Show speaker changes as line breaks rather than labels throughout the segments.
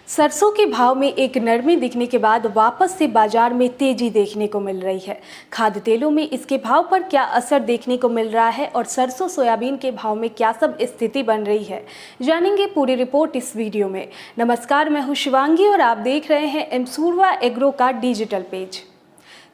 सरसों के भाव में एक नरमी दिखने के बाद वापस से बाजार में तेजी देखने को मिल रही है। खाद्य तेलों में इसके भाव पर क्या असर देखने को मिल रहा है और सरसों सोयाबीन के भाव में क्या सब स्थिति बन रही है, जानेंगे पूरी रिपोर्ट इस वीडियो में। नमस्कार, मैं हूं शिवांगी और आप देख रहे हैं एमसूरवा एग्रो का डिजिटल पेज।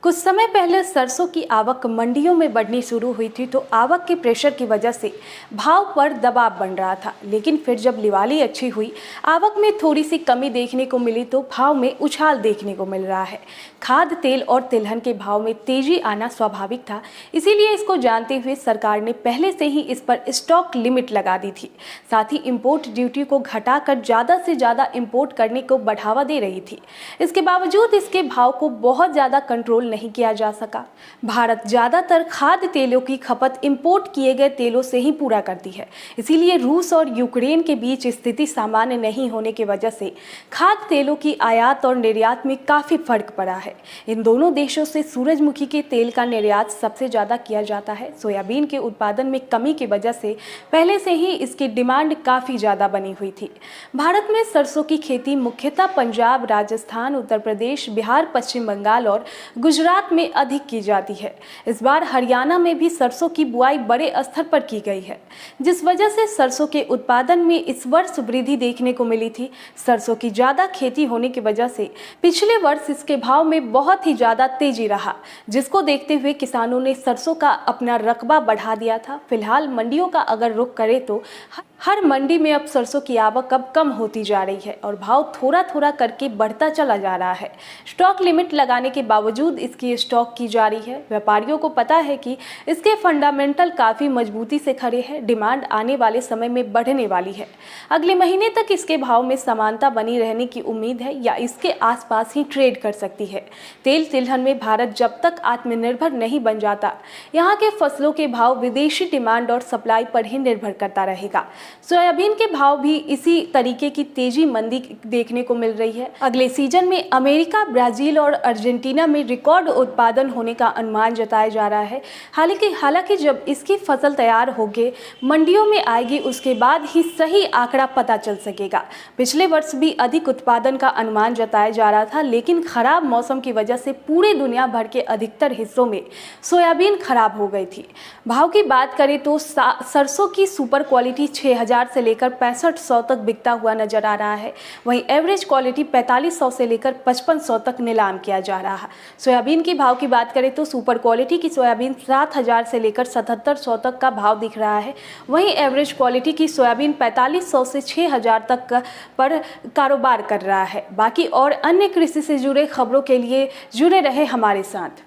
कुछ समय पहले सरसों की आवक मंडियों में बढ़नी शुरू हुई थी तो आवक के प्रेशर की वजह से भाव पर दबाव बन रहा था, लेकिन फिर जब दिवाली अच्छी हुई, आवक में थोड़ी सी कमी देखने को मिली तो भाव में उछाल देखने को मिल रहा है। खाद्य तेल और तिलहन के भाव में तेजी आना स्वाभाविक था, इसीलिए इसको जानते हुए सरकार ने पहले से ही इस पर स्टॉक लिमिट लगा दी थी। साथ ही इंपोर्ट ड्यूटी को घटाकर ज़्यादा से ज़्यादा इंपोर्ट करने को बढ़ावा दे रही थी। इसके बावजूद इसके भाव को बहुत ज़्यादा कंट्रोल नहीं किया जा सका। भारत ज्यादातर खाद्य तेलों की खपत इंपोर्ट किए गए तेलों से ही पूरा करती है, इसीलिए रूस और यूक्रेन के बीच स्थिति सामान्य नहीं होने की वजह से खाद्य तेलों की आयात और निर्यात में काफी फर्क पड़ा है। इन दोनों देशों से सूरजमुखी के तेल का निर्यात सबसे ज्यादा किया जाता है। सोयाबीन के उत्पादन में कमी की वजह से पहले से ही इसकी डिमांड काफी ज्यादा बनी हुई थी। भारत में सरसों की खेती मुख्यतः पंजाब, राजस्थान, उत्तर प्रदेश, बिहार, पश्चिम बंगाल और गुजरात में अधिक की जाती है। इस बार हरियाणा में भी सरसों की बुआई बड़े स्तर पर की गई है, जिस वजह से सरसों के उत्पादन में इस वर्ष वृद्धि देखने को मिली थी। सरसों की ज्यादा खेती होने की वजह से पिछले वर्ष इसके भाव में बहुत ही ज्यादा तेजी रहा, जिसको देखते हुए किसानों ने सरसों का अपना रकबा बढ़ा दिया था। फिलहाल मंडियों का अगर रुख करे तो हर मंडी में अब सरसों की आवक अब कम होती जा रही है और भाव थोड़ा थोड़ा करके बढ़ता चला जा रहा है। स्टॉक लिमिट लगाने के बावजूद इसकी स्टॉक की जा रही है। व्यापारियों को पता है कि इसके फंडामेंटल काफी मजबूती से खड़े हैं। डिमांड आने वाले समय में बढ़ने वाली है। अगले महीने तक इसके भाव में समानता बनी रहने की उम्मीद है या इसके आसपास ही ट्रेड कर सकती है। तेल तिलहन में भारत जब तक आत्मनिर्भर नहीं बन जाता, यहाँ के फसलों के भाव विदेशी डिमांड और सप्लाई पर ही निर्भर करता रहेगा। सोयाबीन के भाव भी इसी तरीके की तेजी मंदी देखने को मिल रही है। अगले सीजन में अमेरिका, ब्राजील और अर्जेंटीना में रिकॉर्ड उत्पादन होने का अनुमान जताया जा रहा है। हालांकि जब इसकी फसल तैयार होगी, मंडियों में आएगी, उसके बाद ही सही आंकड़ा पता चल सकेगा। पिछले वर्ष भी अधिक उत्पादन का अनुमान जताया जा रहा था, लेकिन खराब मौसम की वजह से पूरे दुनिया भर के अधिकतर हिस्सों में सोयाबीन खराब हो गई थी। भाव की बात करें तो सरसों की सुपर क्वालिटी 6000 से लेकर 6500 तक बिकता हुआ नजर आ रहा है। वहीं एवरेज क्वालिटी 4500 से लेकर 5500 तक नीलाम किया जा रहा है। सोयाबीन के भाव की बात करें तो सुपर क्वालिटी की सोयाबीन 7000 से लेकर 7700 तक का भाव दिख रहा है। वहीं एवरेज क्वालिटी की सोयाबीन 4500 से 6000 तक पर कारोबार कर रहा है। बाकी और अन्य कृषि से जुड़े खबरों के लिए जुड़े रहे हमारे साथ।